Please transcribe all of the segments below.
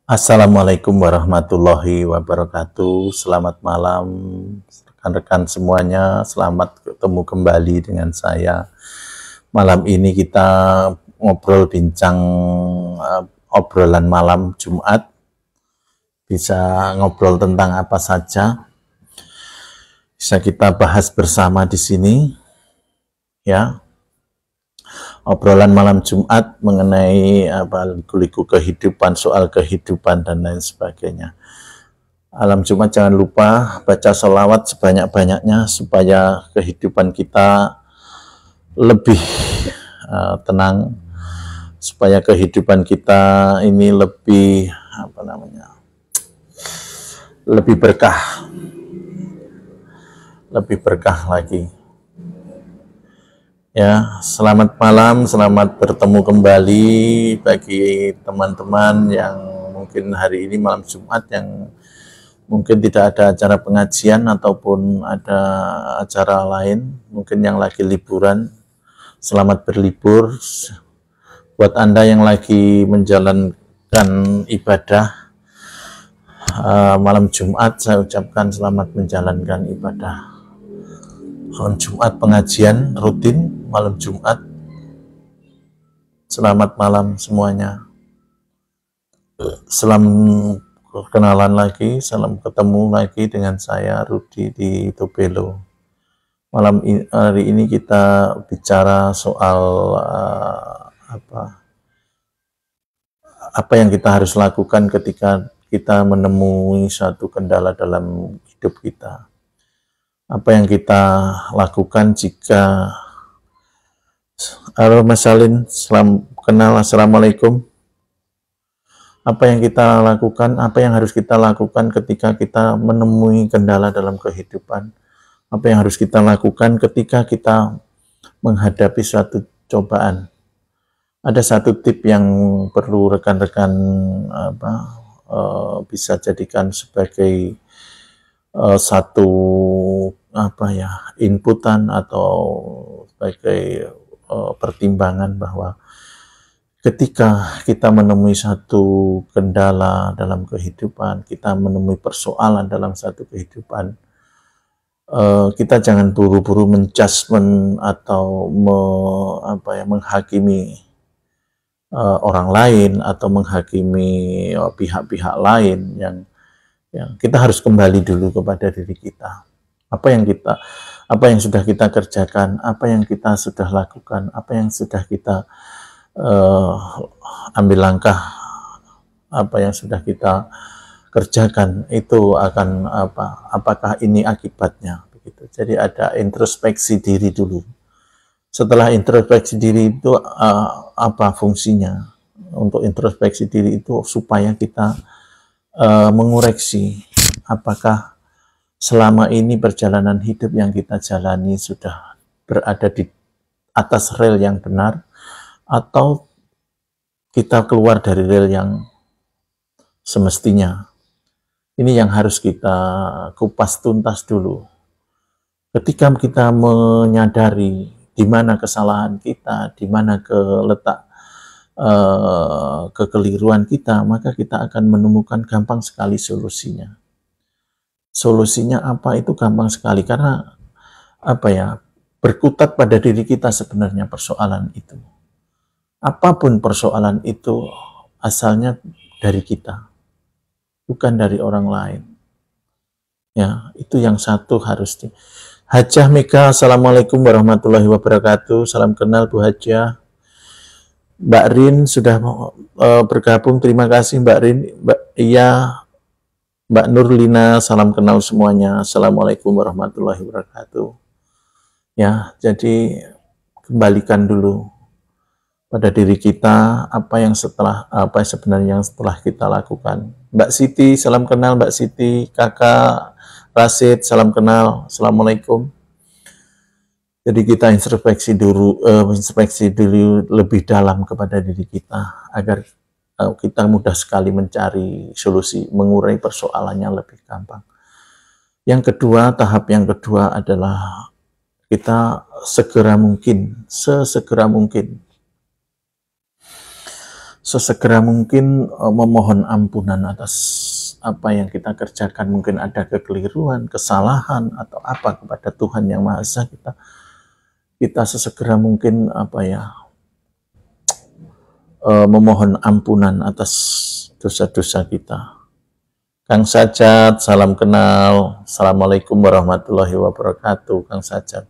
Assalamualaikum warahmatullahi wabarakatuh. Selamat malam rekan-rekan semuanya. Selamat ketemu kembali dengan saya. Malam ini kita ngobrol bincang obrolan malam Jumat. Bisa ngobrol tentang apa saja. Bisa kita bahas bersama di sini. Ya. Obrolan malam Jumat mengenai liku-liku kehidupan, soal kehidupan dan lain sebagainya. Malam Jumat jangan lupa baca sholawat sebanyak-banyaknya supaya kehidupan kita lebih tenang, supaya kehidupan kita ini lebih lebih berkah lagi. Ya, selamat malam, selamat bertemu kembali bagi teman-teman yang mungkin hari ini malam Jumat yang mungkin tidak ada acara pengajian ataupun ada acara lain, mungkin yang lagi liburan. Selamat berlibur. Buat Anda yang lagi menjalankan ibadah malam Jumat, saya ucapkan selamat menjalankan ibadah. Malam Jumat pengajian rutin malam Jumat. Selamat malam semuanya. Salam kenalan lagi, salam ketemu lagi dengan saya Rudi di Tobelo. Hari ini kita bicara soal apa yang kita harus lakukan ketika kita menemui satu kendala dalam hidup kita. Apa yang kita lakukan jika halo Mas Salin, kenal, assalamualaikum. Apa yang kita lakukan, apa yang harus kita lakukan ketika kita menemui kendala dalam kehidupan? Apa yang harus kita lakukan ketika kita menghadapi suatu cobaan? Ada satu tip yang perlu rekan-rekan bisa jadikan sebagai satu inputan atau sebagai pertimbangan bahwa ketika kita menemui satu kendala dalam kehidupan, kita menemui persoalan dalam satu kehidupan, kita jangan buru-buru menjudgment atau menghakimi orang lain atau menghakimi pihak-pihak lain yang kita harus kembali dulu kepada diri kita. Apa yang sudah kita kerjakan, apa yang kita sudah lakukan, apa yang sudah kita ambil langkah, apa yang sudah kita kerjakan, itu akan apakah ini akibatnya, begitu. Jadi ada introspeksi diri dulu. Setelah introspeksi diri itu apa fungsinya? Untuk introspeksi diri itu supaya kita mengoreksi apakah selama ini perjalanan hidup yang kita jalani sudah berada di atas rel yang benar atau kita keluar dari rel yang semestinya. Ini yang harus kita kupas tuntas dulu. Ketika kita menyadari di mana kesalahan kita, di mana kekeliruan kita, maka kita akan menemukan gampang sekali solusinya. Solusinya apa? Itu gampang sekali karena berkutat pada diri kita sebenarnya persoalan itu. Apapun persoalan itu asalnya dari kita, bukan dari orang lain. Ya, itu yang satu harus Hajah Mega, assalamualaikum warahmatullahi wabarakatuh. Salam kenal Bu Hajah. Mbak Rin sudah bergabung, terima kasih Mbak Rin. Mbak Nurlina, salam kenal semuanya. Assalamualaikum warahmatullahi wabarakatuh. Ya, jadi kembalikan dulu pada diri kita apa sebenarnya yang setelah kita lakukan. Mbak Siti, salam kenal Mbak Siti. Kakak Rasid, salam kenal. Assalamualaikum. Jadi kita introspeksi dulu lebih dalam kepada diri kita agar kita mudah sekali mencari solusi, mengurai persoalannya lebih gampang. Yang kedua, tahap yang kedua adalah kita sesegera mungkin sesegera mungkin memohon ampunan atas apa yang kita kerjakan. Mungkin ada kekeliruan, kesalahan atau apa kepada Tuhan Yang Maha Esa, kita sesegera mungkin memohon ampunan atas dosa-dosa kita. Kang Sajat, salam kenal. Assalamualaikum warahmatullahi wabarakatuh, Kang Sajat.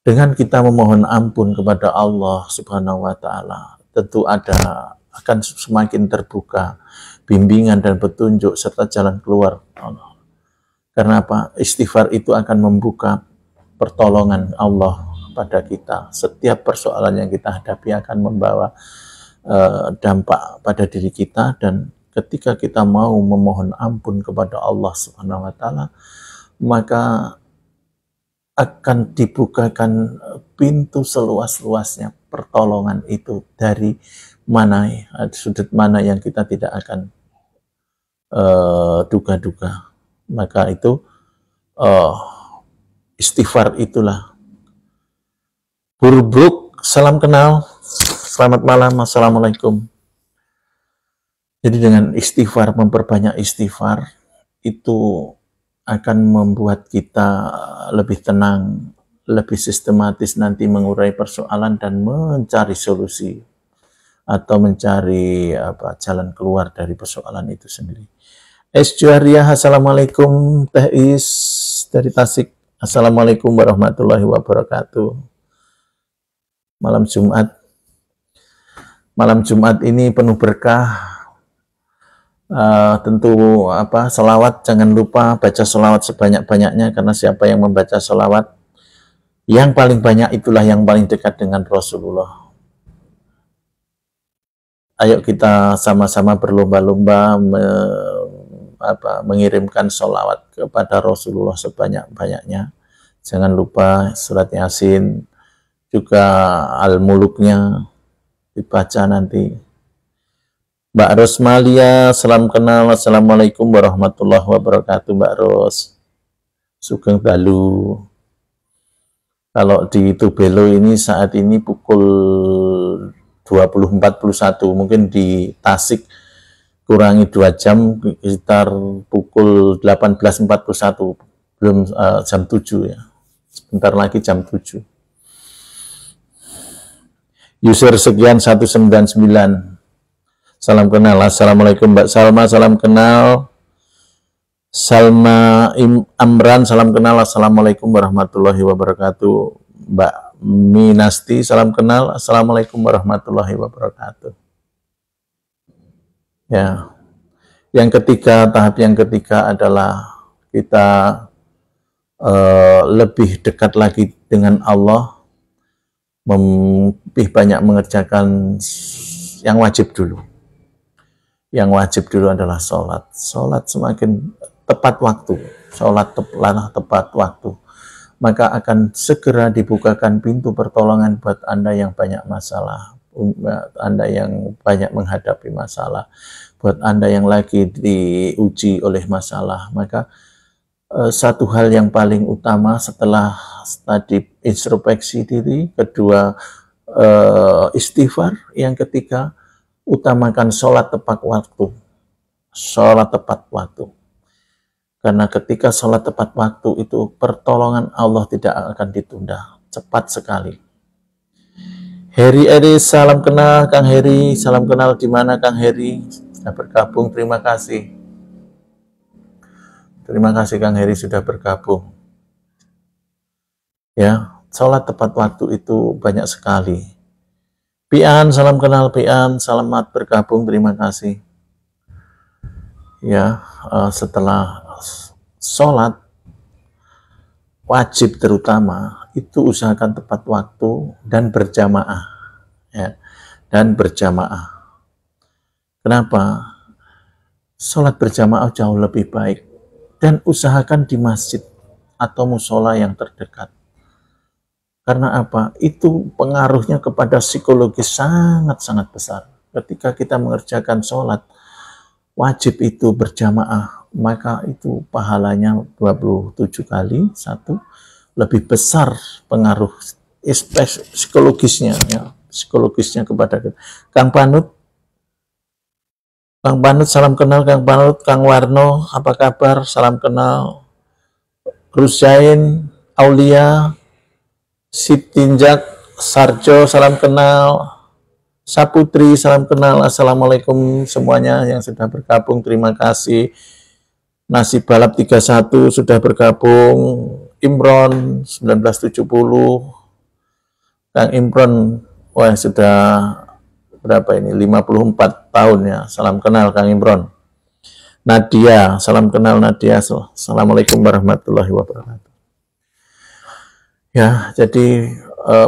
Dengan kita memohon ampun kepada Allah Subhanahu wa Ta'ala, tentu akan semakin terbuka bimbingan dan petunjuk serta jalan keluar Allah. Karena apa? Istighfar itu akan membuka pertolongan Allah pada kita. Setiap persoalan yang kita hadapi akan membawa dampak pada diri kita, dan ketika kita mau memohon ampun kepada Allah Subhanahu wa Ta'ala, maka akan dibukakan pintu seluas-luasnya pertolongan itu dari mana, sudut mana yang kita tidak akan duga-duga. Maka itu istighfar itulah. Burbruk, salam kenal, selamat malam, assalamualaikum. Jadi dengan istighfar, memperbanyak istighfar, itu akan membuat kita lebih tenang, lebih sistematis nanti mengurai persoalan dan mencari solusi atau mencari jalan keluar dari persoalan itu sendiri. Es Juhariah, assalamualaikum. Teh Is dari Tasik, assalamualaikum warahmatullahi wabarakatuh. Malam Jumat ini penuh berkah. Tentu selawat, jangan lupa baca selawat sebanyak-banyaknya, karena siapa yang membaca selawat yang paling banyak itulah yang paling dekat dengan Rasulullah. Ayo kita sama-sama berlomba-lomba mengirimkan selawat kepada Rasulullah sebanyak-banyaknya. Jangan lupa surat Yasin, juga Al-Muluknya dibaca nanti. Mbak Rosmalia, salam kenal, assalamualaikum warahmatullahi wabarakatuh. Mbak Ros, Sugeng Dalu. Kalau di Tubelo ini saat ini pukul 20.41, mungkin di Tasik kurangi 2 jam, sekitar pukul 18.41, belum jam 7 ya, sebentar lagi jam 7. User sekian 199. Salam kenal, assalamualaikum Mbak Salma, salam kenal. Salma Amran, salam kenal, assalamualaikum warahmatullahi wabarakatuh. Mbak Minasti, salam kenal, assalamualaikum warahmatullahi wabarakatuh. Ya, tahap yang ketiga adalah kita lebih dekat lagi dengan Allah, lebih banyak mengerjakan yang wajib dulu. Yang wajib dulu adalah sholat. Sholat semakin tepat waktu, sholat tepat waktu, maka akan segera dibukakan pintu pertolongan buat Anda yang banyak masalah, Anda yang banyak menghadapi masalah, buat Anda yang lagi diuji oleh masalah. Maka satu hal yang paling utama setelah tadi introspeksi diri, kedua istighfar, yang ketiga utamakan sholat tepat waktu. Sholat tepat waktu. Karena ketika sholat tepat waktu itu, pertolongan Allah tidak akan ditunda. Cepat sekali. Heri Eri, salam kenal Kang Heri. Salam kenal di mana Kang Heri? Sudah bergabung, terima kasih. Terima kasih Kang Heri sudah bergabung. Ya, sholat tepat waktu itu banyak sekali. Pian, salam kenal Pian, selamat bergabung, terima kasih. Ya, setelah sholat wajib terutama itu usahakan tepat waktu dan berjamaah, ya, dan berjamaah. Kenapa? Sholat berjamaah jauh lebih baik, dan usahakan di masjid atau musola yang terdekat. Karena apa? Itu pengaruhnya kepada psikologis sangat-sangat besar. Ketika kita mengerjakan sholat wajib itu berjamaah, maka itu pahalanya 27 kali, lebih besar pengaruh psikologisnya, ya, psikologisnya kepada kita. Kang Panut, salam kenal. Kang Panut, Kang Warno, apa kabar? Salam kenal. Rusain, Aulia, Sitinjak, Sarjo, salam kenal. Saputri, salam kenal. Assalamualaikum semuanya yang sudah bergabung, terima kasih. Nasi Balap 31 sudah bergabung. Imron 1970, Kang Imron, wah sudah berapa ini, 54 tahun ya, salam kenal Kang Imron. Nadia, salam kenal Nadia. Assalamualaikum warahmatullahi wabarakatuh. Ya, jadi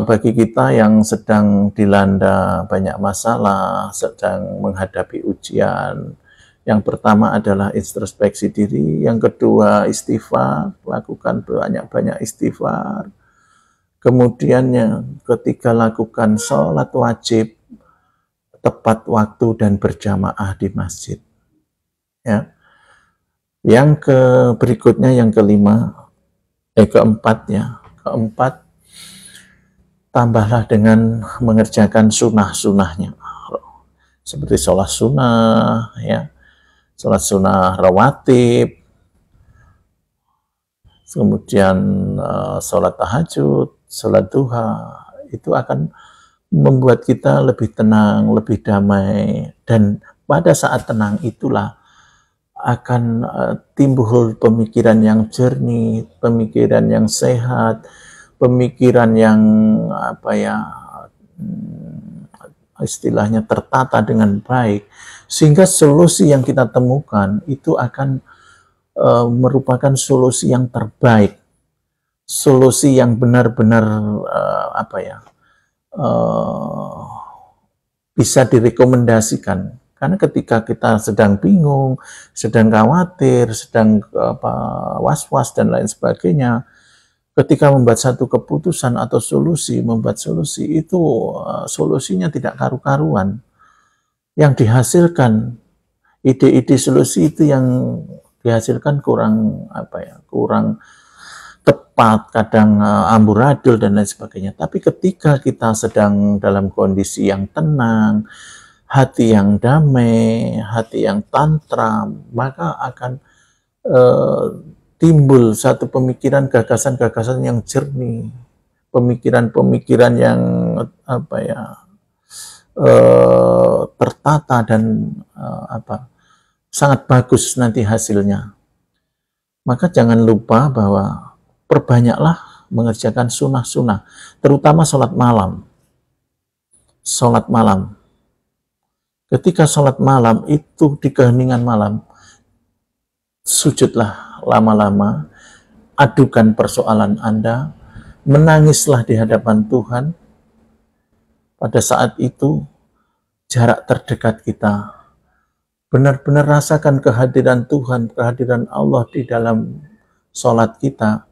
bagi kita yang sedang dilanda banyak masalah, sedang menghadapi ujian, yang pertama adalah introspeksi diri, yang kedua istighfar, lakukan banyak-banyak istighfar. Kemudian yang ketiga, lakukan sholat wajib tepat waktu dan berjamaah di masjid. Ya. Yang berikutnya, yang keempat, tambahlah dengan mengerjakan sunnah-sunnahnya, seperti sholat sunnah, ya. Sholat sunnah rawatib, kemudian sholat tahajud, sholat duha, itu akan membuat kita lebih tenang, lebih damai, dan pada saat tenang itulah akan timbul pemikiran yang jernih, pemikiran yang sehat, pemikiran yang istilahnya tertata dengan baik, sehingga solusi yang kita temukan itu akan merupakan solusi yang terbaik, solusi yang benar-benar bisa direkomendasikan. Karena ketika kita sedang bingung, sedang khawatir, sedang was-was dan lain sebagainya, ketika membuat satu keputusan atau membuat solusi itu solusinya tidak karu-karuan. Yang dihasilkan, ide-ide solusi itu yang dihasilkan kurang tepat, kadang amburadul dan lain sebagainya. Tapi ketika kita sedang dalam kondisi yang tenang, hati yang damai, hati yang tantram, maka akan timbul satu pemikiran, gagasan-gagasan yang jernih, pemikiran-pemikiran yang tertata dan sangat bagus nanti hasilnya. Maka jangan lupa bahwa perbanyaklah mengerjakan sunnah-sunnah, terutama sholat malam. Sholat malam. Ketika sholat malam itu di keheningan malam, sujudlah lama-lama, adukan persoalan Anda, menangislah di hadapan Tuhan. Pada saat itu, jarak terdekat kita, benar-benar rasakan kehadiran Tuhan, kehadiran Allah di dalam sholat kita.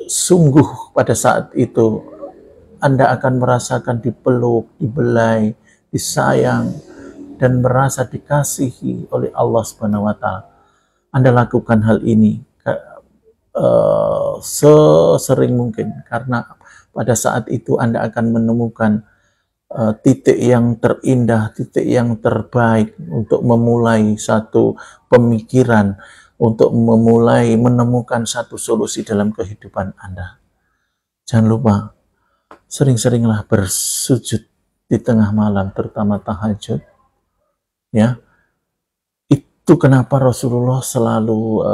Sungguh pada saat itu, Anda akan merasakan dipeluk, dibelai, disayang, dan merasa dikasihi oleh Allah Subhanahu wa Ta'ala. Anda lakukan hal ini sesering mungkin, karena pada saat itu Anda akan menemukan titik yang terindah, titik yang terbaik untuk memulai satu pemikiran, untuk memulai menemukan satu solusi dalam kehidupan Anda. Jangan lupa, sering-seringlah bersujud di tengah malam, terutama tahajud. Ya, itu kenapa Rasulullah selalu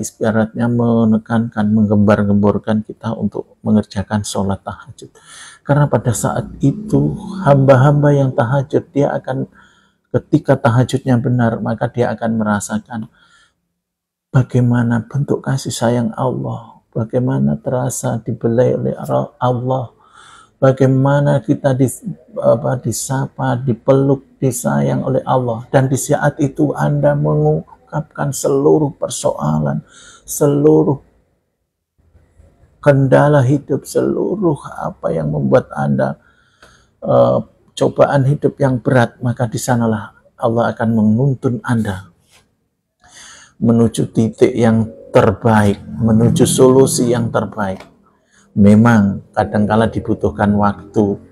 ibaratnya menekankan, menggembar-gemborkan kita untuk mengerjakan sholat tahajud. Karena pada saat itu hamba-hamba yang tahajud, dia akan, ketika tahajudnya benar, maka dia akan merasakan bagaimana bentuk kasih sayang Allah, bagaimana terasa dibelai oleh Allah, bagaimana kita disapa, dipeluk, disayang oleh Allah. Dan di saat itu Anda mengungkapkan seluruh persoalan, seluruh kendala hidup, seluruh apa yang membuat Anda cobaan hidup yang berat, maka di sanalah Allah akan menuntun Anda menuju titik yang terbaik, menuju solusi yang terbaik. Memang kadangkala dibutuhkan waktu,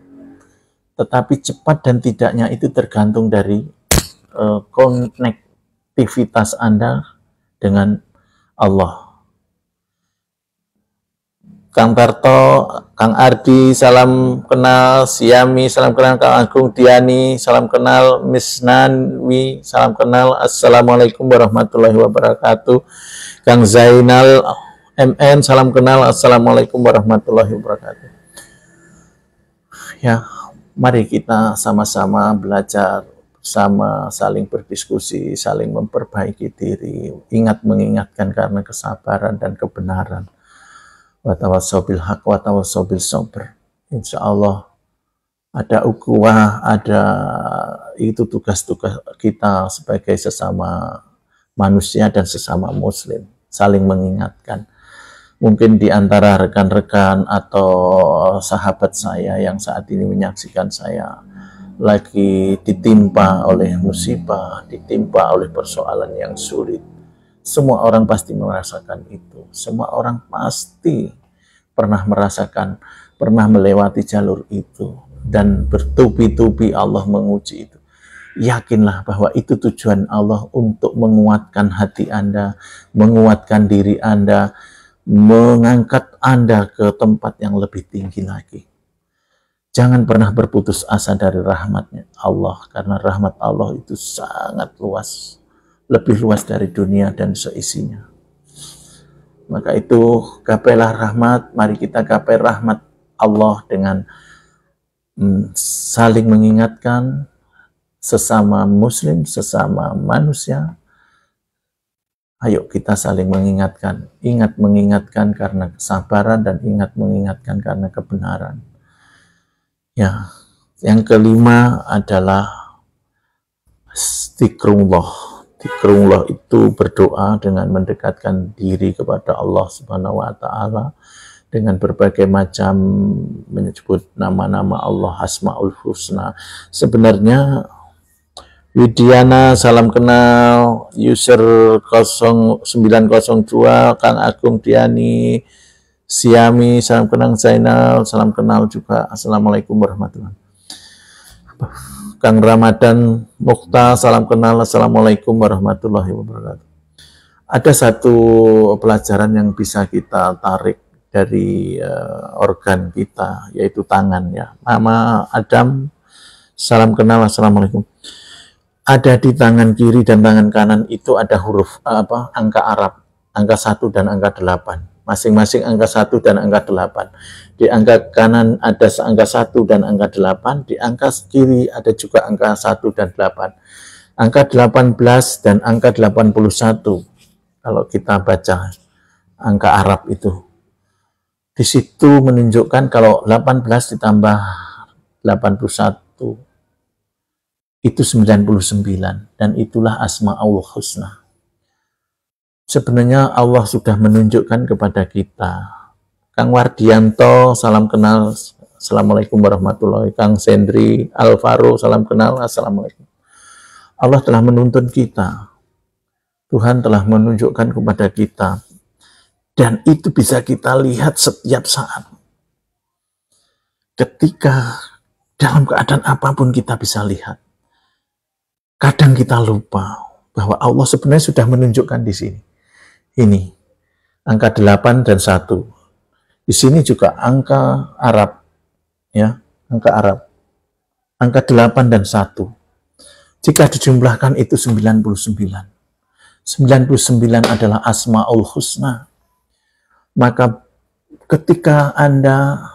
Tetapi cepat dan tidaknya itu tergantung dari konektivitas Anda dengan Allah. Kang Tarto, Kang Ardi, salam kenal. Siami, salam kenal. Kang Agung, Diani, salam kenal. Miss Nanwi, salam kenal. Assalamualaikum warahmatullahi wabarakatuh. Kang Zainal MN, salam kenal. Assalamualaikum warahmatullahi wabarakatuh. Ya, mari kita sama-sama belajar bersama, saling berdiskusi, saling memperbaiki diri, ingat mengingatkan karena kesabaran dan kebenaran. Watawassaw bil haq, watawassaw bil sabr. Insya Allah ada ukhuwah, ada itu tugas-tugas kita sebagai sesama manusia dan sesama muslim, saling mengingatkan. Mungkin di antara rekan-rekan atau sahabat saya yang saat ini menyaksikan saya lagi ditimpa oleh musibah, ditimpa oleh persoalan yang sulit. Semua orang pasti merasakan itu. Semua orang pasti pernah merasakan, pernah melewati jalur itu. Dan bertubi-tubi Allah menguji itu. Yakinlah bahwa itu tujuan Allah untuk menguatkan hati Anda, menguatkan diri Anda, mengangkat Anda ke tempat yang lebih tinggi lagi. Jangan pernah berputus asa dari rahmatnya Allah, karena rahmat Allah itu sangat luas. Lebih luas dari dunia dan seisinya. Maka itu gapailah rahmat, mari kita gapai rahmat Allah dengan saling mengingatkan sesama muslim, sesama manusia. Ayo kita saling mengingatkan, ingat mengingatkan karena kesabaran dan ingat mengingatkan karena kebenaran. Ya, yang kelima adalah zikrullah. Zikrullah itu berdoa dengan mendekatkan diri kepada Allah Subhanahu wa Ta'ala dengan berbagai macam menyebut nama-nama Allah, Asmaul Husna. Sebenarnya Widiana, salam kenal. User 0902, Kang Agung, Diani, Siami, salam kenal. Zainal, salam kenal juga. Assalamualaikum warahmatullahi wabarakatuh. Kang Ramadan Mukhtar, salam kenal. Assalamualaikum warahmatullahi wabarakatuh. Ada satu pelajaran yang bisa kita tarik dari organ kita, yaitu tangan ya. Mama Adam, salam kenal. Assalamualaikum. Ada di tangan kiri dan tangan kanan itu ada huruf angka Arab, angka 1 dan angka 8. Masing-masing angka 1 dan angka 8. Di angka kanan ada angka 1 dan angka 8. Di angka kiri ada juga angka 1 dan 8. Angka 18 dan angka 81. Kalau kita baca angka Arab itu. Di situ menunjukkan kalau 18 ditambah 81 itu 99. Dan itulah Asmaul Husna. Sebenarnya Allah sudah menunjukkan kepada kita. Kang Wardianto, salam kenal. Assalamualaikum warahmatullahi wabarakatuh. Kang Sendri Alvaro, salam kenal. Assalamualaikum. Allah telah menuntun kita. Tuhan telah menunjukkan kepada kita. Dan itu bisa kita lihat setiap saat. Ketika dalam keadaan apapun kita bisa lihat. Kadang kita lupa bahwa Allah sebenarnya sudah menunjukkan di sini. Ini, angka 8 dan 1. Di sini juga angka Arab, ya, angka Arab. Angka 8 dan 1. Jika dijumlahkan itu 99. 99 adalah Asmaul Husna. Maka ketika Anda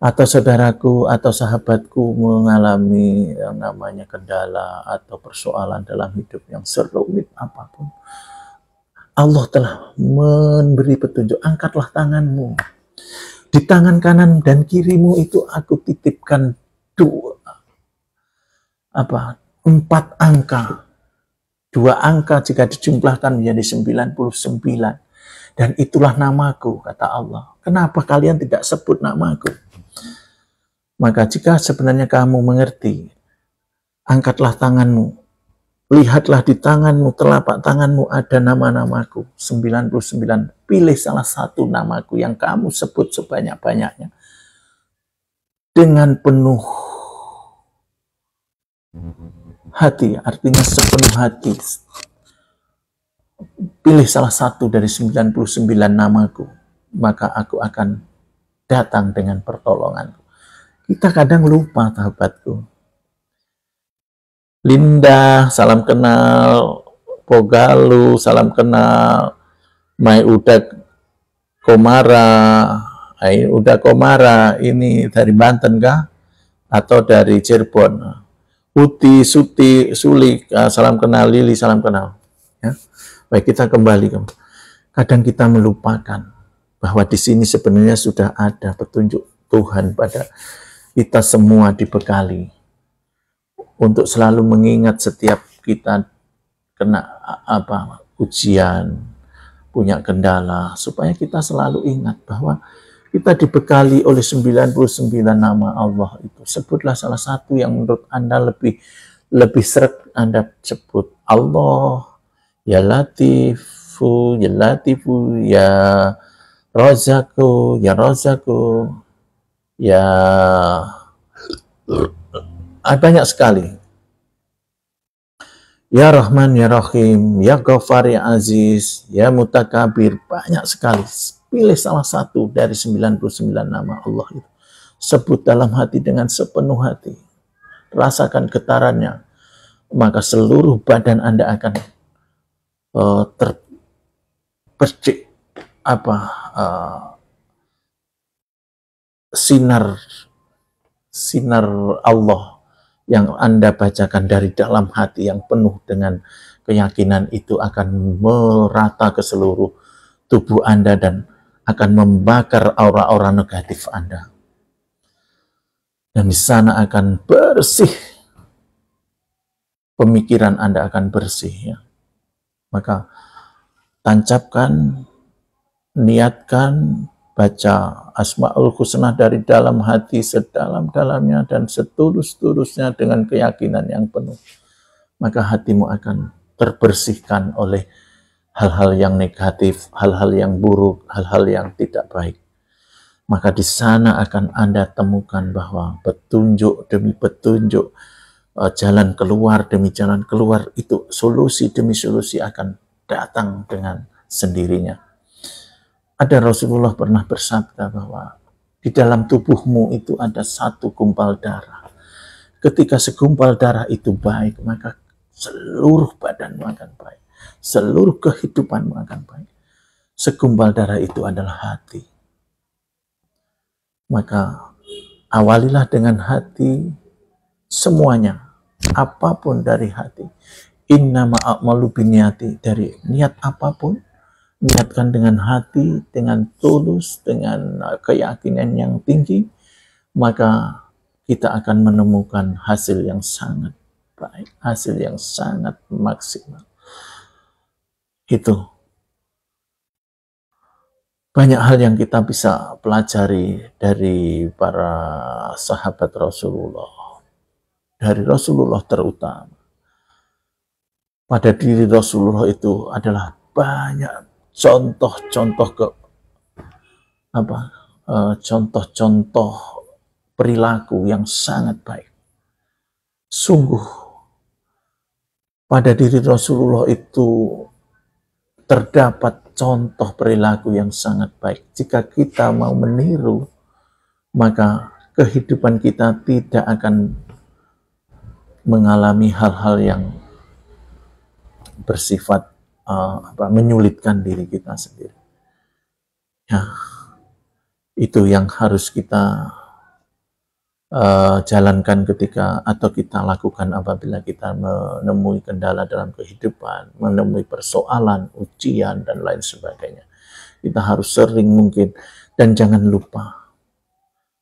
atau saudaraku atau sahabatku mengalami yang namanya kendala atau persoalan dalam hidup yang serumit apapun, Allah telah memberi petunjuk. Angkatlah tanganmu. Di tangan kanan dan kirimu itu aku titipkan 4 angka. 2 angka jika dijumlahkan menjadi 99. Dan itulah namaku, kata Allah. Kenapa kalian tidak sebut namaku? Maka jika sebenarnya kamu mengerti, angkatlah tanganmu. Lihatlah di tanganmu, telapak tanganmu ada nama-namaku, 99. Pilih salah satu namaku yang kamu sebut sebanyak-banyaknya. Dengan penuh hati, artinya sepenuh hati. Pilih salah satu dari 99 namaku, maka aku akan datang dengan pertolongan. Kita kadang lupa, sahabatku. Linda, salam kenal. Pogalu, salam kenal. Mai Uda Komara, Uda Komara, ini dari Banten kah? Atau dari Cirebon? Uti, Suti, Sulik, salam kenal. Lili, salam kenal. Ya. Baik, kita kembali. Kadang kita melupakan bahwa di sini sebenarnya sudah ada petunjuk Tuhan pada kita semua dibekali untuk selalu mengingat setiap kita kena ujian, punya kendala, supaya kita selalu ingat bahwa kita dibekali oleh 99 nama Allah itu. Sebutlah salah satu yang menurut Anda lebih seret Anda sebut. Allah, ya Latifu, ya Latifu, ya Rozaku, ya Rozaku, ya banyak sekali. Ya Rahman, ya Rahim, ya Ghafar, ya Aziz, ya Mutakabir, banyak sekali. Pilih salah satu dari 99 nama Allah itu. Sebut dalam hati dengan sepenuh hati. Rasakan getarannya. Maka seluruh badan Anda akan terpercik sinar Allah yang Anda bacakan dari dalam hati yang penuh dengan keyakinan itu akan merata ke seluruh tubuh Anda dan akan membakar aura-aura negatif Anda. Dan di sana akan bersih. Pemikiran Anda akan bersih. Ya. Maka tancapkan, niatkan, baca Asmaul Husna dari dalam hati sedalam-dalamnya dan setulus-tulusnya dengan keyakinan yang penuh. Maka hatimu akan terbersihkan oleh hal-hal yang negatif, hal-hal yang buruk, hal-hal yang tidak baik. Maka di sana akan Anda temukan bahwa petunjuk demi petunjuk, jalan keluar demi jalan keluar, itu solusi demi solusi akan datang dengan sendirinya. Ada Rasulullah pernah bersabda bahwa di dalam tubuhmu itu ada satu gumpal darah. Ketika segumpal darah itu baik, maka seluruh badanmu akan baik. Seluruh kehidupanmu akan baik. Segumpal darah itu adalah hati. Maka awalilah dengan hati semuanya. Apapun dari hati. Innama a'malu binniyati, dari niat apapun. Niatkan dengan hati, dengan tulus, dengan keyakinan yang tinggi, maka kita akan menemukan hasil yang sangat baik, hasil yang sangat maksimal. Itu banyak hal yang kita bisa pelajari dari para sahabat Rasulullah, dari Rasulullah terutama. Pada diri Rasulullah itu adalah banyak contoh-contoh contoh-contoh perilaku yang sangat baik. Sungguh pada diri Rasulullah itu terdapat contoh perilaku yang sangat baik. Jika kita mau meniru, maka kehidupan kita tidak akan mengalami hal-hal yang bersifat menyulitkan diri kita sendiri. Ya, itu yang harus kita jalankan atau kita lakukan apabila kita menemui kendala dalam kehidupan, menemui persoalan, ujian, dan lain sebagainya. Kita harus sering mungkin, dan jangan lupa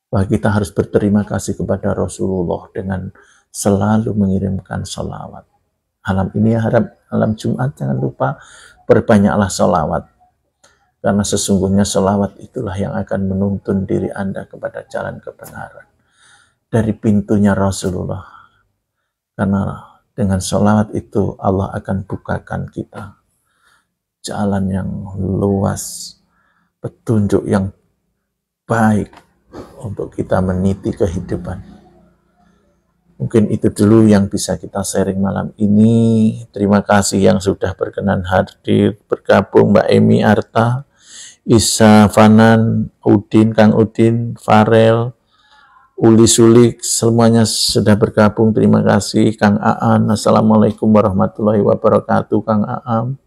bahwa kita harus berterima kasih kepada Rasulullah dengan selalu mengirimkan sholawat. Malam ini malam Jumat jangan lupa perbanyaklah sholawat. Karena sesungguhnya sholawat itulah yang akan menuntun diri Anda kepada jalan kebenaran. Dari pintunya Rasulullah. Karena dengan sholawat itu Allah akan bukakan kita jalan yang luas, petunjuk yang baik untuk kita meniti kehidupan. Mungkin itu dulu yang bisa kita sharing malam ini. Terima kasih yang sudah berkenan hadir, bergabung, Mbak Emi Arta, Isa Fanan, Udin, Kang Udin, Farel, Uli Sulik, semuanya sudah bergabung. Terima kasih. Kang Aan, Assalamualaikum warahmatullahi wabarakatuh. Kang Aan,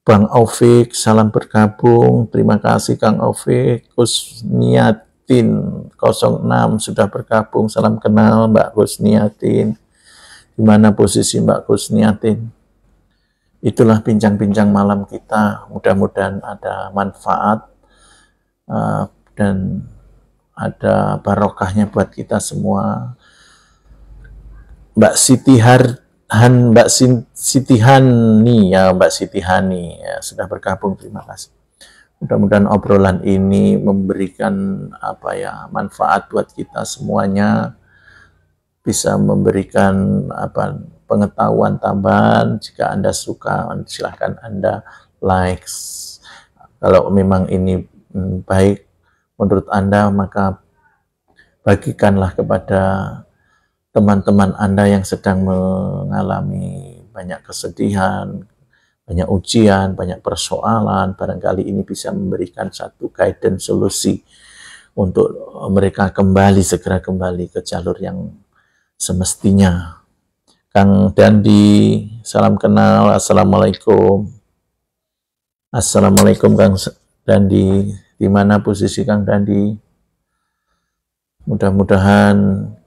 Bang Aufik, salam bergabung. Terima kasih Kang Aufik. Kusniatin 06 sudah bergabung. Salam kenal Mbak Kusniatin. Di mana posisi Mbak Kusniatin? Itulah bincang-bincang malam kita. Mudah-mudahan ada manfaat dan ada barokahnya buat kita semua. Mbak Siti Hani ya, sudah bergabung, terima kasih. Mudah-mudahan obrolan ini memberikan manfaat buat kita semuanya, bisa memberikan pengetahuan tambahan. Jika Anda suka, silahkan Anda likes. Kalau memang ini baik menurut Anda, maka bagikanlah kepada teman-teman Anda yang sedang mengalami banyak kesedihan, banyak ujian, banyak persoalan. Barangkali ini bisa memberikan satu guidance solusi untuk mereka segera kembali ke jalur yang semestinya. Kang Dandi, salam kenal. Assalamualaikum. Assalamualaikum Kang Dandi. Di mana posisi Kang Dandi? Mudah-mudahan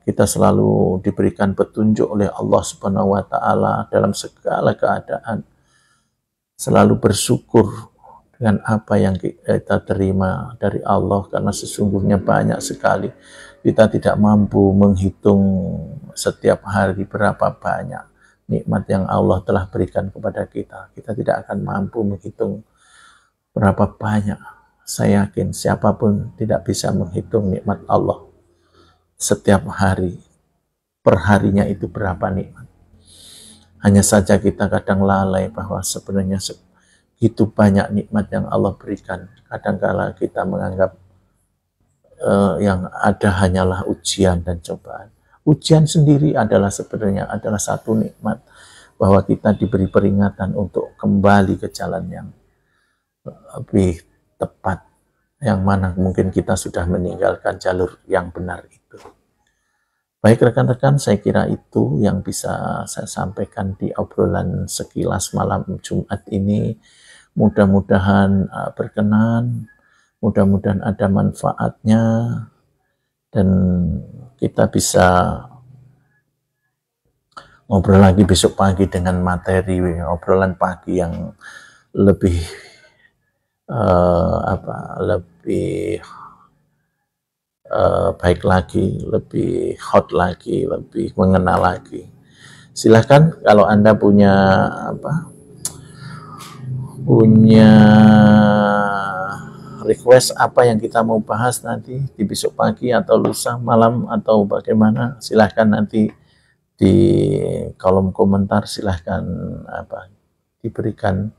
kita selalu diberikan petunjuk oleh Allah Subhanahu wa Ta'ala dalam segala keadaan. Selalu bersyukur dengan apa yang kita terima dari Allah, karena sesungguhnya banyak sekali. Kita tidak mampu menghitung setiap hari berapa banyak nikmat yang Allah telah berikan kepada kita. Kita tidak akan mampu menghitung berapa banyak. Saya yakin siapapun tidak bisa menghitung nikmat Allah setiap hari. Perharinya itu berapa nikmat. Hanya saja kita kadang lalai bahwa sebenarnya begitu banyak nikmat yang Allah berikan. Kadangkala kita menganggap yang ada hanyalah ujian dan cobaan. Ujian sendiri sebenarnya adalah satu nikmat, bahwa kita diberi peringatan untuk kembali ke jalan yang lebih tepat, yang mana mungkin kita sudah meninggalkan jalur yang benar itu. Baik rekan-rekan, saya kira itu yang bisa saya sampaikan di obrolan sekilas malam Jumat ini. Mudah-mudahan berkenan, mudah-mudahan ada manfaatnya, dan kita bisa ngobrol lagi besok pagi dengan materi obrolan pagi yang lebih baik lagi, lebih hot lagi, lebih mengenal lagi. Silahkan kalau Anda punya request apa yang kita mau bahas nanti di besok pagi atau lusa malam atau bagaimana, silahkan nanti di kolom komentar, silahkan diberikan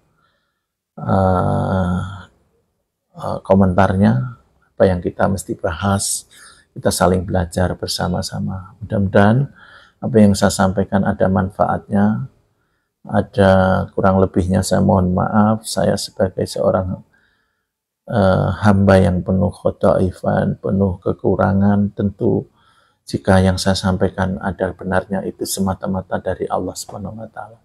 komentarnya, apa yang kita mesti bahas. Kita saling belajar bersama-sama. Mudah-mudahan apa yang saya sampaikan ada manfaatnya. Ada kurang lebihnya saya mohon maaf. Saya sebagai seorang hamba yang penuh khotoifan, penuh kekurangan, tentu jika yang saya sampaikan ada benarnya itu semata-mata dari Allah Subhanahu wa Ta'ala.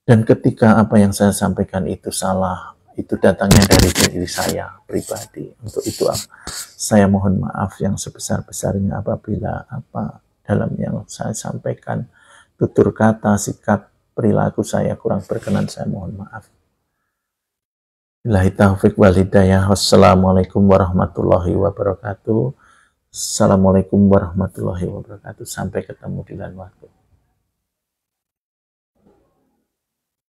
Dan ketika apa yang saya sampaikan itu salah, itu datangnya dari diri saya pribadi. Untuk itu saya mohon maaf yang sebesar-besarnya apabila dalam yang saya sampaikan, tutur kata, sikap, perilaku saya kurang berkenan, saya mohon maaf. Billahi taufiq wal hidayah. Wassalamualaikum warahmatullahi wabarakatuh. Assalamualaikum warahmatullahi wabarakatuh. Sampai ketemu di lain waktu.